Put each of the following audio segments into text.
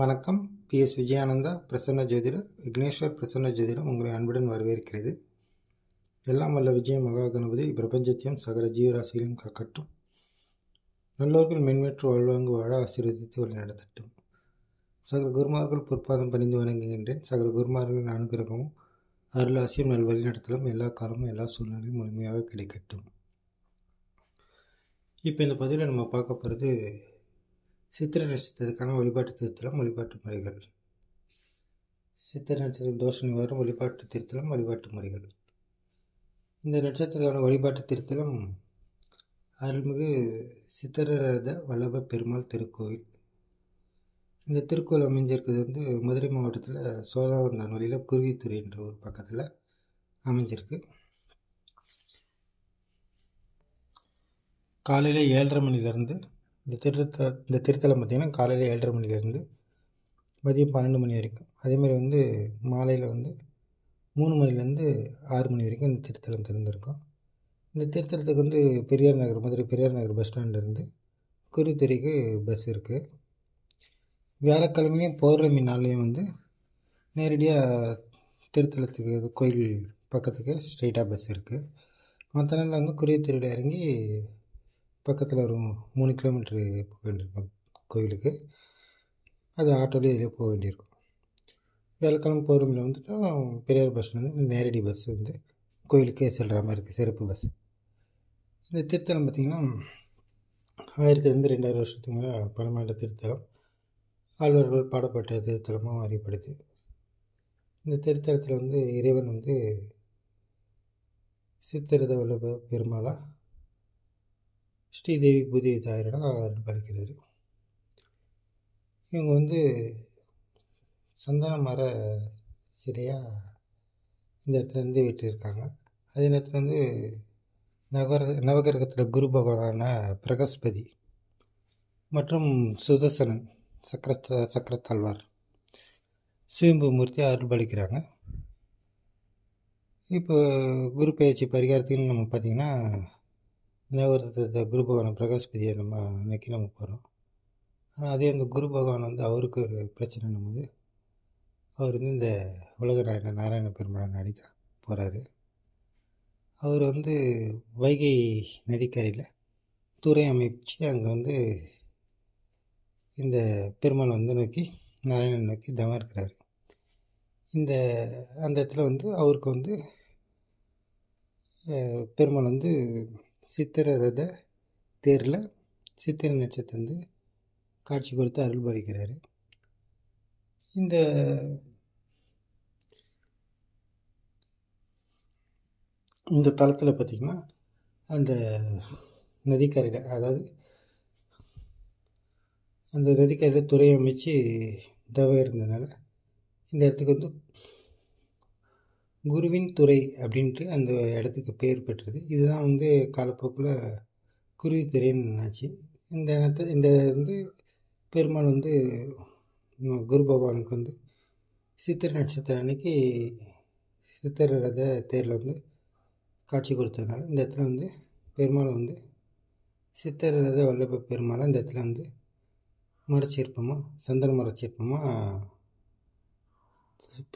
வணக்கம். PS விஜயானந்தா பிரசன்ன ஜோதிடர், விக்னேஸ்வர் பிரசன்ன ஜோதிடம் உங்களை அன்புடன் வரவேற்கிறது. எல்லாம் வல்ல விஜய மகா கணபதி பிரபஞ்சத்தையும் சகல ஜீவராசிகளையும் காக்கட்டும். நல்லோர்கள் மென்மேற்று வாழ்வாங்கு வாழ ஆசீர்வதித்து வழி நடத்தட்டும். சகல குருமார்கள் பொற்பாதம் பணிந்து வணங்குகின்றேன். சகல குருமார்களின் அனுகிரகமும் அருளாசியும் நல்வழி நடத்தலும் எல்லா காலமும் எல்லா சூழ்நிலையும் முழுமையாக கிடைக்கட்டும். இப்போ இந்த பதிவில் நம்ம பார்க்க போகிறது சித்திரை நட்சத்திரத்துக்கான வழிபாட்டு திருத்தலம், வழிபாட்டு முறைகள். சித்திரை நட்சத்திர தோஷ நிவாரணம், வழிபாட்டு திருத்தலம், வழிபாட்டு முறைகள். இந்த நட்சத்திரத்துக்கான வழிபாட்டு திருத்தலம் அருள்மிகு சித்திரரத வல்லப பெருமாள் திருக்கோயில். இந்த திருக்கோயில் அமைஞ்சிருக்கிறது மதுரை மாவட்டத்தில் சோழாவந்தான் வழியில் குருவித்துறை என்ற ஒரு பக்கத்தில் அமைஞ்சிருக்கு. காலையில் 7:30 மணிலேருந்து இந்த திருத்தலம் பார்த்திங்கன்னா காலையில் 7:30 மணிலேருந்து மதியம் 12 மணி வரைக்கும், அதேமாதிரி மாலையில் 3 மணிலேருந்து 6 மணி வரைக்கும் இந்த திருத்தலம் திறந்திருக்கும். இந்த திருத்தலத்துக்கு பெரியார் நகர், மதுரை பெரியார் நகர் பஸ் ஸ்டாண்ட்லேருந்து குருவித்துறைக்கு பஸ் இருக்குது. வியாழக்கிழமையும் பௌர்ணமி நாள்லேயும் நேரடியாக திருத்தலத்துக்கு கோயில் பக்கத்துக்கு ஸ்ட்ரெயிட்டாக பஸ் இருக்குது. மற்ற நாளில் குருவித்துறையில் இறங்கி பக்கத்தில் ஒரு 3 கிலோமீட்ரு போக வேண்டியிருக்கும் கோயிலுக்கு. அது ஆட்டோலேயே இதில் போக வேண்டியிருக்கும். வியாழக்கிழமை பௌர்ணமியில் பெரியார் பஸ் ஸ்டாண்டு நேரடி பஸ் கோயிலுக்கே செல்கிற மாதிரி இருக்குது, சிறப்பு பஸ். இந்த திருத்தலம் பார்த்திங்கன்னா 1000-2000 வருஷத்துக்கு மேலே பழமையான திருத்தலம். ஆழ்வார்கள் பாடப்பட்ட திருத்தலமாக அறியப்படுது. இந்த திருத்தலத்தில் இறைவன் சித்திரத வல்லப பெருமாளா ஸ்ரீதேவி பூதேவி தாயரிடம் அருள்பாலிக்கிறார். இவங்க சந்தன மர சிலையாக இந்த இடத்துல விட்டுருக்காங்க. அதே நேரத்தில் நவகிரகத்தில் குரு பகவானான பிரகஸ்பதி மற்றும் சுதர்சனன் சக்கரத்தாழ்வார் சுயம்பு மூர்த்தி அருள்பாலிக்கிறாங்க. இப்போ குரு பயிற்சி பரிகாரத்துக்குன்னு நம்ம பார்த்திங்கன்னா நவகிரகத்தை குரு பகவான் பிரகஸ்பதியை நோக்கி நம்ம போகிறோம். ஆனால் அதே அந்த குரு பகவான் அவருக்கு ஒரு பிரச்சனை போது அவர் இந்த உலக நாராயண பெருமாளை நாடி தான் போகிறாரு. அவர் வைகை நதிக்கரையில் துறை அமைச்சு அங்கே இந்த பெருமாளை நோக்கி நாராயணன் நோக்கி தவம் இருக்கிறார். அந்த இடத்துல அவருக்கு பெருமாள் சித்திரை ரத தேரில் சித்திரை நட்சத்திரம் காட்சி கொடுத்து அருள்பாலிக்கிறாரு. இந்த தளத்தில் பார்த்திங்கன்னா அந்த நதிக்கரையில், அதாவது அந்த நதிக்கரையில் துறை அமைச்சு தவம் இருந்ததுனால இந்த இடத்துக்கு குருவின் துறை அப்படின்ட்டு அந்த இடத்துக்கு பேர் பெற்றது. இதுதான் காலப்போக்கில் குருவித்துறைன்னு ஆச்சு. இந்த பெருமாள் குரு பகவானுக்கு சித்திரை நட்சத்திரம் அன்னைக்கு சித்திரை ரத தேரில் காட்சி கொடுத்ததுனால இந்த இடத்துல பெருமாள் சித்திரை ரத வல்லப பெருமாளை இந்த இடத்துல மரச்சிற்பமாக, சந்தன மரச்சிற்பமாக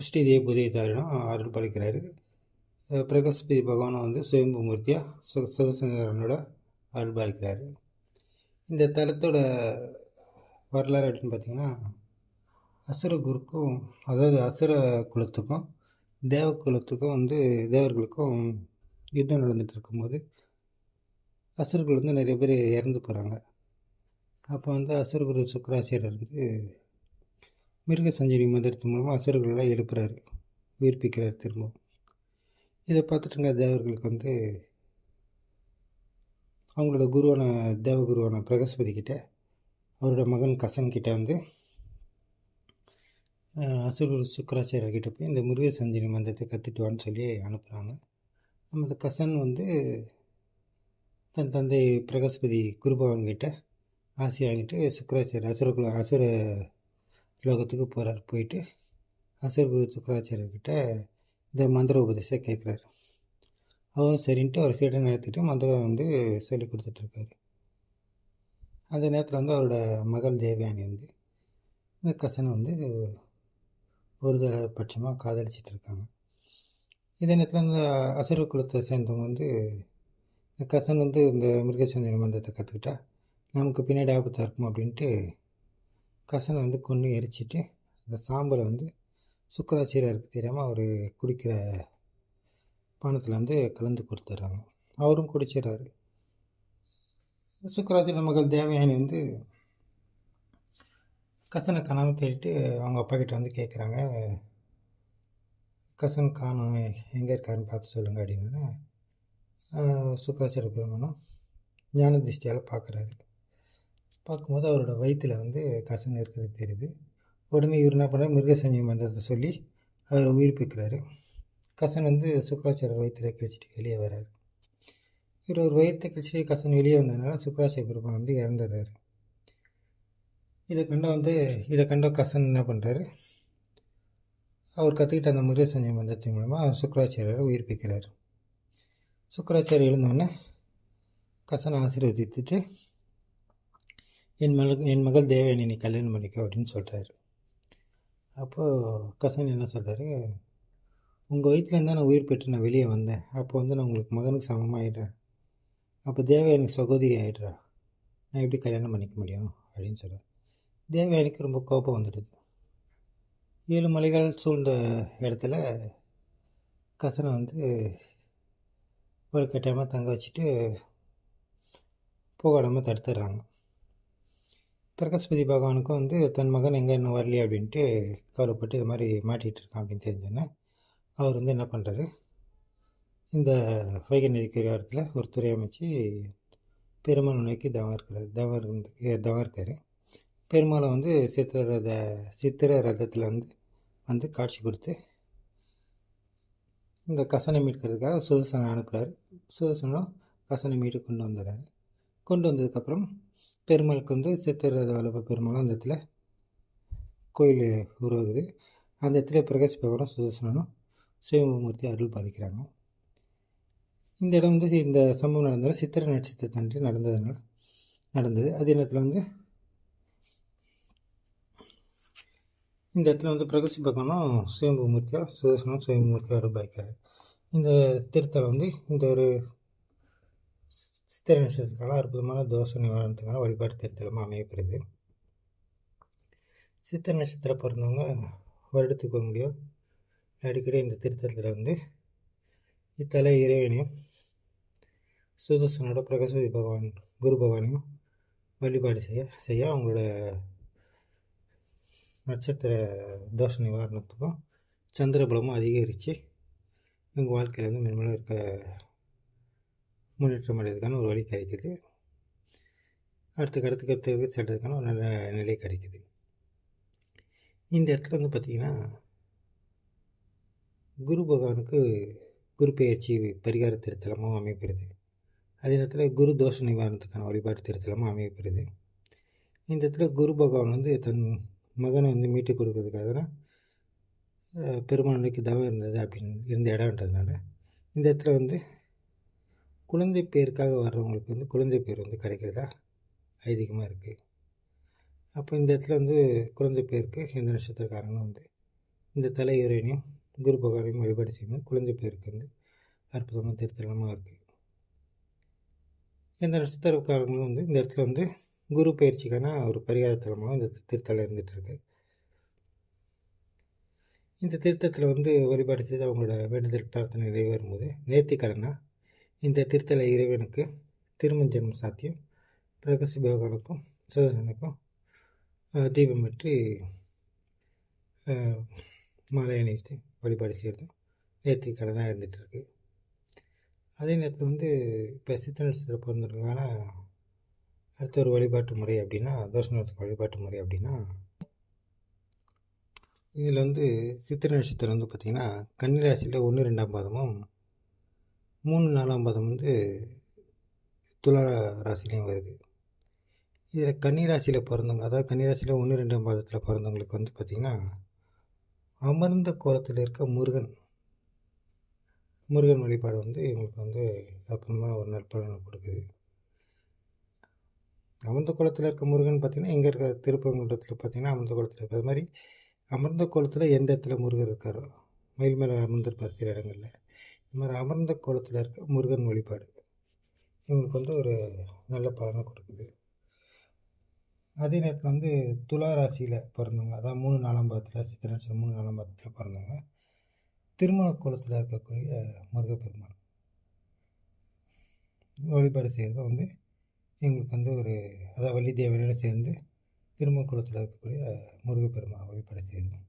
ஸ்ரீதேவி பூதேவி தாரிடம் அருள்பாலிக்கிறாரு. பிரகஸ்பதி பகவானை சுயம்பு மூர்த்தியாக சுதர்சனோட அருள்பாலிக்கிறாரு. இந்த தலத்தோட வரலாறு அப்படின்னு பார்த்திங்கன்னா அசுர குருக்கும், அதாவது அசுர குலத்துக்கும் தேவ குலத்துக்கும் தேவர்களுக்கும் யுத்தம் நடந்துகிட்டு இருக்கும்போது அசுரர்கள் நிறைய பேர் இறந்து போகிறாங்க. அப்போ அசுரகுரு சுக்கராச்சாரியர் மிருக சஞ்சீவி மந்திரத்தின் மூலமாக அசுரர்களெல்லாம் எழுப்புறாரு, உயிர்ப்பிக்கிறார் திரும்பவும். இதை பார்த்துட்டுங்க தேவர்களுக்கு அவங்களோட குருவான தேவகுருவான பிரகஸ்பதி கிட்ட, அவரோட மகன் கசன் கிட்ட அசுரகுரு சுக்கராச்சாரியர்கிட்ட போய் இந்த மிருக சஞ்சீவி மந்திரத்தை கற்றுட்டுவான்னு சொல்லி அனுப்புகிறாங்க. அந்த கசன் தன் தந்தை பிரகஸ்பதி குருபகவான்கிட்ட ஆசி வாங்கிட்டு சுக்கராச்சாரியர் அசுர லோகத்துக்கு போகிறார். போயிட்டு அசுரகுரு சுக்கராச்சாரியர்கிட்ட இந்த மந்திர உபதேசம் கேட்குறாரு. அவரும் சரின்ட்டு அவர் சீடனை ஏற்றுட்டு மந்திரம் சொல்லி கொடுத்துட்ருக்காரு. அந்த நேரத்தில் அவரோட மகள் தேவயானி இந்த கசனை வந்து ஒரு தடவை பட்சமாக காதலிச்சிட்டு இருக்காங்க. இதே நேரத்தில் இந்த அசுர குலத்தை சேர்ந்தவங்க வந்து இந்த கசன் வந்து இந்த மிருகசஞ்சன மந்திரத்தை கற்றுக்கிட்டா நமக்கு பின்னாடி ஆபத்தாக இருக்கும் அப்படின்ட்டு கசனை வந்து கொன்று எரிச்சிட்டு அந்த சாம்பலை வந்து சுக்கராச்சாரியருக்கு தெரியாமல் அவர் குடிக்கிற பானத்தில் வந்து கலந்து கொடுத்துட்றாங்க. அவரும் குடிச்சிடறாரு. சுக்கராச்சாரிய மகள் தேவயானி வந்து கசனை காணாமல் தேடிட்டு அவங்க அப்பா கிட்ட வந்து கேட்குறாங்க, கசன் காணோம், எங்கே இருக்காருன்னு பார்த்து சொல்லுங்கள் அப்படின்னு. சுக்கராச்சாரிய பெருமானும் ஞான திருஷ்டியால் பார்க்குறாரு. பார்க்கும்போது அவரோட வயிற்றில் வந்து கசன் இருக்கிறது தெரியுது. உடனே இவர் என்ன பண்ணுறாரு, மிருகசஞ்சீவி மந்திரத்தை சொல்லி அவரை உயிர்ப்பிக்கிறாரு. கசன் வந்து சுக்கராச்சாரியர் வயிற்றில் கிழிச்சிட்டு வெளியே வர்றாரு. இவர் ஒரு வயிற்றை கிழிச்சிட்டு கசன் வெளியே வந்ததுனால சுக்கராச்சாரிய பெருமான் வந்து இறந்துடுறாரு. இதை கண்ட கசன் என்ன பண்ணுறாரு, அவர் கற்றுக்கிட்ட அந்த மிருகசஞ்சீவி மந்திரத்தின் மூலமாக சுக்கராச்சாரியரை உயிர்ப்பிக்கிறார். சுக்கராச்சாரியர் எழுந்தோடனே கசனை ஆசீர்வதித்துட்டு என் மகள் தேவயானி நீ கல்யாணம் பண்ணிக்கோ அப்படின்னு சொல்கிறாரு. அப்போது கசன் என்ன சொல்கிறாரு, உங்கள் வயிற்றுலேருந்து தான் நான் உயிர் பெற்று நான் வெளியே வந்தேன். அப்போ வந்து நான் உங்களுக்கு மகனுக்கு சமமாக ஆகிடுறேன். அப்போ தேவயானிக்கு சகோதரி ஆகிடுறா, நான் எப்படி கல்யாணம் பண்ணிக்க முடியும் அப்படின்னு சொல்கிறேன். தேவயானிக்கு ரொம்ப கோபம் வந்துடுது. 7 மலைகள் சூழ்ந்த இடத்துல கசனை வந்து ஒரு கட்டாயமாக தங்க வச்சுட்டு போகாடாமல் தடுத்துடுறாங்க. பிரகஸ்பதி பகவானுக்கும் வந்து தன் மகன் எங்கே இன்னும் வரலையே அப்படின்ட்டு கவலைப்பட்டு இது மாதிரி மாட்டிகிட்டு இருக்கான் அப்படின்னு தெரிஞ்சோன்னே அவர் வந்து என்ன பண்ணுறாரு, இந்த வைகை நதிக்கு இடத்துல ஒரு துறை அமைச்சு பெருமாள் நோக்கி தவம் இருக்கார். பெருமாளை வந்து சித்திர ரதத்தில் வந்து காட்சி கொடுத்து இந்த கசனை மீட்கிறதுக்காக சுதர்சனை அனுப்புகிறார். சுதர்சனும் கசனை மீட்டு கொண்டு வந்துடுறாரு. கொண்டு வந்ததுக்கப்புறம் பெருமாளுக்கு வந்து சித்திர வல்லப பெருமாளும் அந்த இடத்துல கோயில் உருவாகுது. அந்த இடத்துல பிரகாஷ் பகவானும் சுதர்சனும் சிவமூர்த்தி அருள் பாதிக்கிறாங்க. இந்த இடம் வந்து இந்த சம்பவம் நடந்தது சித்திரை நட்சத்திரத்தன்று நடந்தது. அதே நேரத்தில் வந்து இந்த இடத்துல வந்து பிரகாஷ் பகவானும் சுயம்புமூர்த்தியாக சுதர்சனும் சுயம்புமூர்த்தியாக அருள் பாதிக்கிறார். இந்த திருத்தலம் வந்து இந்த ஒரு சித்திரை நட்சத்திரத்துக்கான அற்புதமான தோஷ நிவாரணத்துக்கான வழிபாட்டு திருத்தலமாக அமையப்படுது. சித்திரை நட்சத்திரம் பிறந்தவங்க வருடத்துக்கு ஒரு முடியும் அடிக்கடி இந்த திருத்தலத்தில் வந்து இத்தலை இறைவனையும் சுதர்சனோட பிரகஸ்பதி பகவான் குரு பகவானையும் வழிபாடு செய்ய அவங்களோட நட்சத்திர தோஷ நிவாரணத்துக்கும் சந்திரபலமும் அதிகரித்து எங்கள் வாழ்க்கையில் வந்து மென்மேலும் இருக்க முன்னேற்றம் அடைகிறதுக்கான ஒரு வழி கிடைக்குது. அடுத்த செல்றதுக்கான ஒரு நல்ல நிலை கிடைக்குது. இந்த இடத்துல வந்து பார்த்திங்கன்னா குரு பகவானுக்கு குரு பெயர்ச்சி பரிகார திருத்தலமும் அமைப்பெறுது. அதே நேரத்தில் குரு தோஷ நிவாரணத்துக்கான வழிபாட்டு திருத்தலமும் அமையப்பெறுது. இந்த இடத்துல குரு பகவான் வந்து தன் மகனை வந்து மீட்டு கொடுக்கறதுக்காக தான் பெருமாள் நோக்கி தவம் இருந்த இடம்ன்றதுனால இந்த இடத்துல வந்து குழந்தை பேருக்காக வர்றவங்களுக்கு வந்து குழந்தை பேர் வந்து கிடைக்கிறதா ஐதீகமாக இருக்குது. அப்போ இந்த இடத்துல வந்து குழந்தை பேருக்கு எந்த நட்சத்திரக்காரங்களும் வந்து இந்த தலை இறைவனையும் குரு பகவானையும் வழிபாடு செய்யணும். குழந்தை பேருக்கு வந்து அற்புதமாக திருத்தலமாக இருக்குது. எந்த நட்சத்திரக்காரங்களும் வந்து இந்த இடத்துல வந்து குரு பயிற்சிக்கான ஒரு பரிகாரத்தலமாக இந்த திருத்தலம் இருந்துகிட்ருக்கு. இந்த திருத்தத்தில் வந்து வழிபாடு செய்து அவங்களோட வேண்டுதல் பிரார்த்தனை நிறைவேறும்போது நேர்த்திக்கடனாக இந்த திருத்தல இறைவனுக்கு திருமஞ்சனம் சாத்தியம் பிரகசி பகவானுக்கும் சுதர்சனுக்கும் தீபம் பற்றி மாலை அணிவித்து வழிபாடு செய்கிறது நேர்த்திக்கடனாக இருந்துகிட்ருக்கு. அதே நேரத்தில் வந்து இப்போ சித்திரை நட்சத்திரம் பிறந்ததுக்கான அடுத்த ஒரு வழிபாட்டு முறை அப்படின்னா தோஷ நிவர்த்தி வழிபாட்டு முறை அப்படின்னா இதில் வந்து சித்திரை நட்சத்திரம் வந்து பார்த்திங்கன்னா கன்னிராசியில் 1, 2ஆம் பாதமும் 3, 4ஆம் பாதம் வந்து துலா ராசிலையும் வருது. இதில் கன்னிராசியில் பிறந்தவங்க, அதாவது கன்னிராசியில் 1, 2ஆம் பாதத்தில் பிறந்தவங்களுக்கு வந்து பார்த்திங்கன்னா அமர்ந்த கோலத்தில் இருக்க முருகன் வழிபாடு வந்து இவங்களுக்கு வந்து அற்புதமான ஒரு நற்பலனை கொடுக்குது. அமர்ந்த கோலத்தில் இருக்க முருகன் பார்த்திங்கன்னா எங்கே இருக்க திருப்பரங்குன்றத்தில் பார்த்திங்கன்னா அமர்ந்த கோலத்தில் இருப்பார். அது மாதிரி அமர்ந்த கோலத்தில் எந்த இடத்துல முருகர் இருக்காரோ மயில் மேலே அமர்ந்திருப்பார் சில இடங்களில். இந்த மாதிரி அமர்ந்த கோலத்தில் இருக்க முருகன் வழிபாடு இவங்களுக்கு வந்து ஒரு நல்ல பலனை கொடுக்குது. அதே நேரத்தில் வந்து துலா ராசியில் பிறந்தவங்க, அதான் 3 4ஆம் பாதத்தில் சித்திரை நட்சத்திரம் 3 4ஆம் பாதத்தில் பிறந்தவங்க திருமண கோலத்தில் இருக்கக்கூடிய முருகப்பெருமான் வழிபாடு செய்கிறது வந்து எங்களுக்கு வந்து ஒரு, அதாவது வள்ளி தேவனோடு சேர்ந்து திருமண குலத்தில் இருக்கக்கூடிய முருகப்பெருமான் வழிபாடு செய்கிறது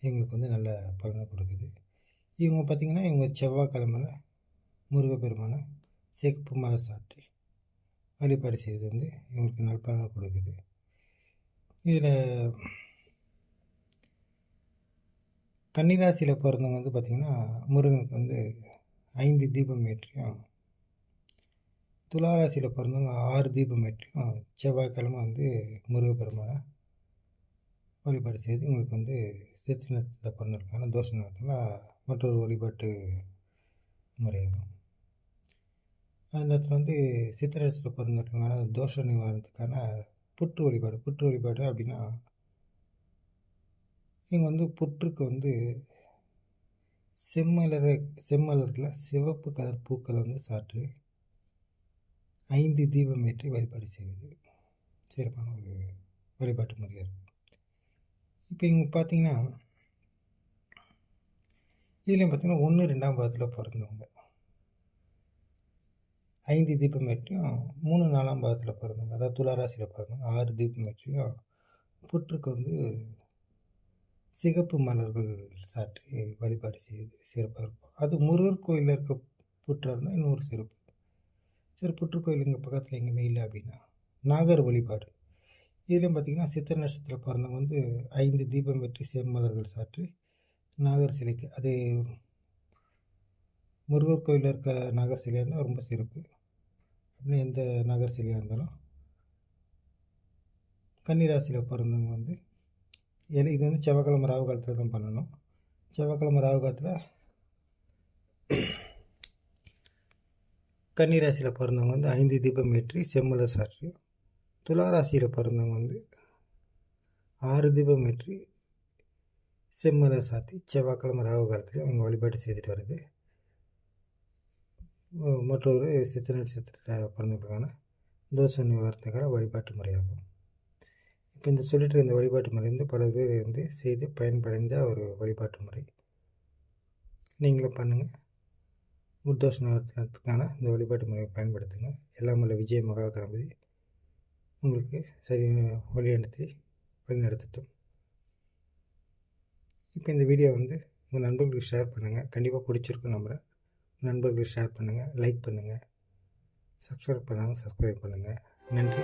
எங்களுக்கு வந்து நல்ல பலனை கொடுக்குது. இவங்க பார்த்திங்கன்னா இவங்க செவ்வாய்க்கிழமையில் முருகப்பெருமானை சிகப்பு மலை சாற்றி வழிபாடு செய்கிறது வந்து இவங்களுக்கு நல்ல பலனை கொடுக்குது. இதில் கன்னிராசியில் பிறந்தவங்க வந்து பார்த்திங்கன்னா முருகனுக்கு வந்து 5 தீபம் ஏற்றியும், துளாராசியில் பிறந்தவங்க 6 தீபம் ஏற்றியும் செவ்வாய்க்கிழமை வந்து முருகப்பெருமானை வழிபாடு செய்து உங்களுக்கு வந்து சித்திரை நட்சத்திரத்தில் பிறந்திருக்காங்க தோஷ நேரத்தில் மற்றொரு வழிபாட்டு முறையாகும். அந்த நேரத்தில் வந்து சித்திரை நட்சத்திரத்தில் பிறந்திருக்காங்க தோஷ நிவாரணத்துக்கான புற்று வழிபாடு அப்படின்னா இவங்க வந்து புற்றுக்கு வந்து செம்மலரில் சிவப்பு கலர் பூக்களை வந்து சாற்றி 5 தீபம் ஏற்றி வழிபாடு செய்வது சிறப்பான ஒரு வழிபாட்டு முறையாக இருக்கும். இப்போ இவங்க பார்த்திங்கன்னா இதுலேயும் பார்த்திங்கன்னா 1 2ஆம் பாதத்தில் பிறந்தவங்க 5 தீபம் ஏற்றியும், 3 4ஆம் பாதத்தில் பிறந்தவங்க அதாவது துளாராசியில் பிறந்தவங்க 6 தீபம் ஏற்றியும் புற்றுக்கு வந்து சிகப்பு மலர்கள் சாற்றி வழிபாடு செய்வது சிறப்பாக இருக்கும். அது முருகர் கோயிலில் இருக்க புற்றாக இருந்தால் இன்னொரு சிறப்பு. சரி, புற்றுக்கோயில் இங்கே பக்கத்தில் எங்கேயுமே இல்லை அப்படின்னா நாகர் வழிபாடு இதுலேயும் பார்த்திங்கன்னா சித்திரை நட்சத்திரத்தில் பிறந்தவங்க வந்து 5 தீபம் வெற்றி செம்மலர்கள் சாற்றி நாகர் சிலைக்கு, அது முருகர் கோயிலில் இருக்க நாகர் சிலையாக இருந்தால் ரொம்ப சிறப்பு. அப்படின்னு எந்த நாகர் சிலையாக இருந்தாலும் கன்னிராசியில் பிறந்தவங்க வந்து இது வந்து செவ்வாய்க்கிழமை ராகு காலத்தில் தான் பண்ணணும். செவ்வாய்க்கிழமை ராகு காலத்தில் கன்னிராசியில் பிறந்தவங்க வந்து 5 தீபம் ஏற்றி செம்மலர் சாற்றி, துளாராசியில் பிறந்தவங்க வந்து 6 தீபம் ஏற்றி செம்மலர் சாத்தி செவ்வாய்க்கிழமை ராகு காலத்தில் அவங்க வழிபாடு செய்துட்டு வருது மற்றொரு சித்திரை நட்சத்திரத்தில் பிறந்தவங்களுக்கான தோஷ நிவாரணத்துக்கான வழிபாட்டு முறையாகும். இப்போ இந்த சொல்லிட்டு இந்த வழிபாட்டு முறை வந்து பல பேர் வந்து செய்து பயன்படைந்த ஒரு வழிபாட்டு முறை. நீங்களும் பண்ணுங்கள். உத்தோஷ நிவாரணத்துக்கான இந்த வழிபாட்டு முறையை பயன்படுத்துங்க. எல்லாம் உள்ள விஜய மகா கணபதி உங்களுக்கு சரியான வழிநடத்தட்டும். இப்போ இந்த வீடியோ வந்து உங்கள் நண்பர்களுக்கு ஷேர் பண்ணுங்கள். கண்டிப்பாக பிடிச்சிருக்கும் நம்புகிறேன். நண்பர்களுக்கு ஷேர் பண்ணுங்கள், லைக் பண்ணுங்கள், சப்ஸ்கிரைப் பண்ணுங்கள். நன்றி.